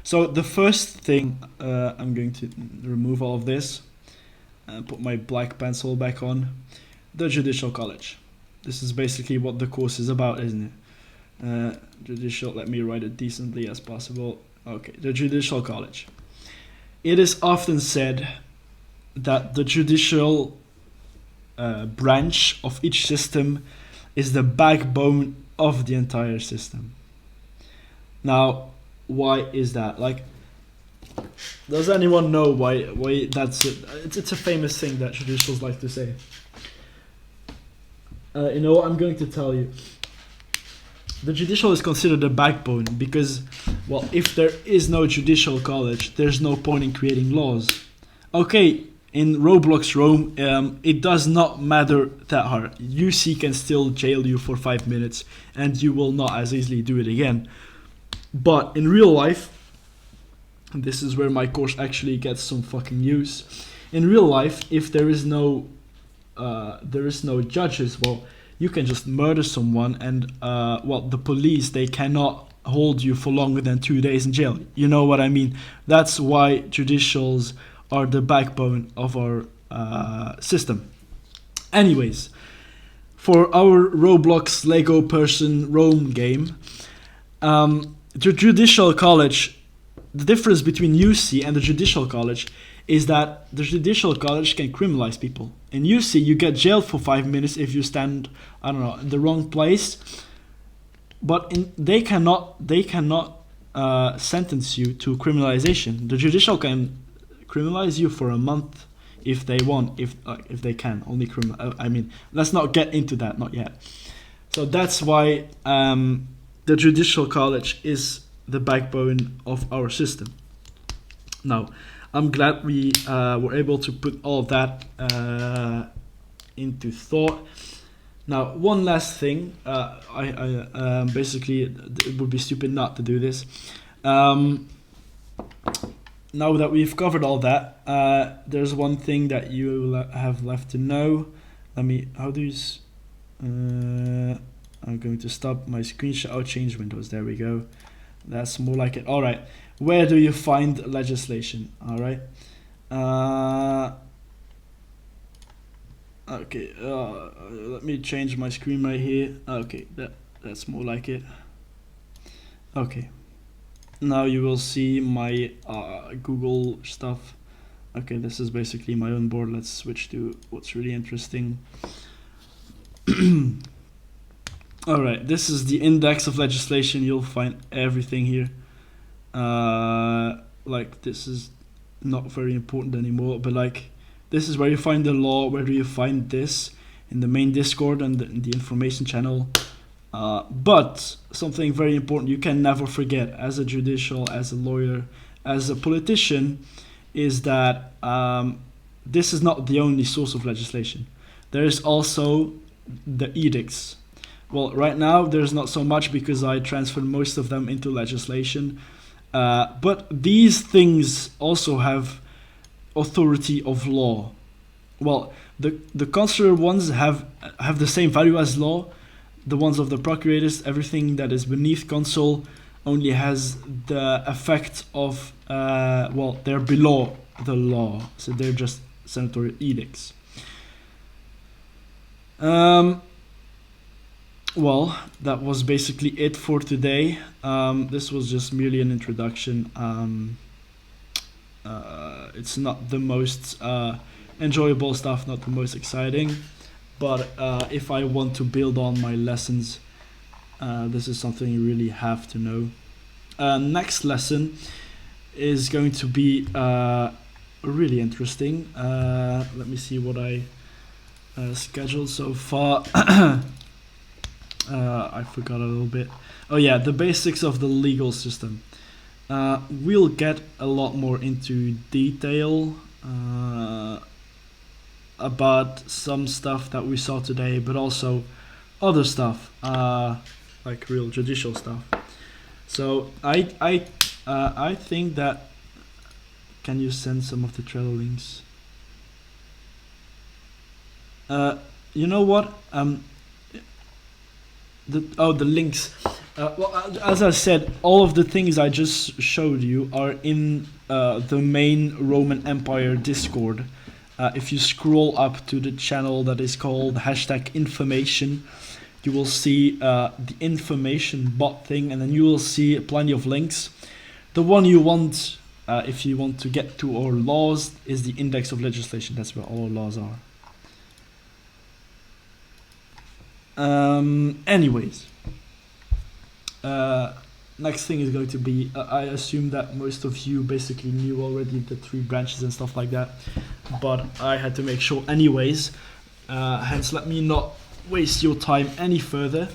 So the first thing, I'm going to remove all of this and put my black pencil back on. The Judicial College. This is basically what the course is about, isn't it? Judicial, let me write it decently as possible. Okay, the Judicial College. It is often said that the judicial branch of each system is the backbone of the entire system. Now, why is that? Like, does anyone know why that's it? It's a famous thing that judicials like to say. You know what I'm going to tell you? The judicial is considered a backbone because, well, if there is no judicial college, there's no point in creating laws. Okay, in Roblox Rome, it does not matter that hard. UC can still jail you for 5 minutes and you will not as easily do it again. But in real life, and this is where my course actually gets some fucking use. In real life, if there is no judges, well, you can just murder someone and well, the police, they cannot hold you for longer than 2 days in jail. You know what I mean? That's why judicials are the backbone of our system. Anyways, for our Roblox Lego person Rome game, the Judicial College, the difference between UC and the Judicial College is that the Judicial College can criminalize people. In UC, you get jailed for 5 minutes if you stand, I don't know, in the wrong place. But they cannot sentence you to criminalization. The Judicial can criminalize you for a month if they want, if they can. Only criminal. I mean, let's not get into that, not yet. So that's why the Judicial College is the backbone of our system. Now, I'm glad we were able to put all of that into thought. Now, one last thing. I basically, it would be stupid not to do this. Now that we've covered all that, there's one thing that you have left to know. I'm going to stop my screenshot. Oh, change windows. There we go. That's more like it. All right. Where do you find legislation? All right. Okay. Let me change my screen right here. Okay. That's more like it. Okay. Now you will see my Google stuff. Okay, this is basically my own board. Let's switch to what's really interesting. All right, this is the index of legislation. You'll find everything here. Like, this is not very important anymore, but like, this is where you find the law. Where do you find this? In the main Discord and in the information channel. But something very important you can never forget as a judicial, as a lawyer, as a politician, is that this is not the only source of legislation. There is also the edicts. Well, right now there's not so much because I transferred most of them into legislation. But these things also have authority of law. Well, the consular ones have the same value as law. The ones of the procurators, everything that is beneath consul only has the effect of, well, they're below the law. So they're just senatorial edicts. Well, that was basically it for today. This was just merely an introduction. It's not the most enjoyable stuff, not the most exciting. But if I want to build on my lessons, this is something you really have to know. Next lesson is going to be really interesting. Let me see what I scheduled so far. I forgot a little bit. Oh yeah, the basics of the legal system. We'll get a lot more into detail about some stuff that we saw today, but also other stuff, like real judicial stuff. So I think that, can you send some of the Trello links? You know what? The links. As I said, all of the things I just showed you are in the main Roman Empire Discord. If you scroll up to the channel that is called #information, you will see the information bot thing, and then you will see plenty of links. The one you want, if you want to get to our laws, is the index of legislation. That's where all our laws are. Anyways, next thing is going to be, I assume that most of you basically knew already the 3 branches and stuff like that, but I had to make sure anyways, hence let me not waste your time any further.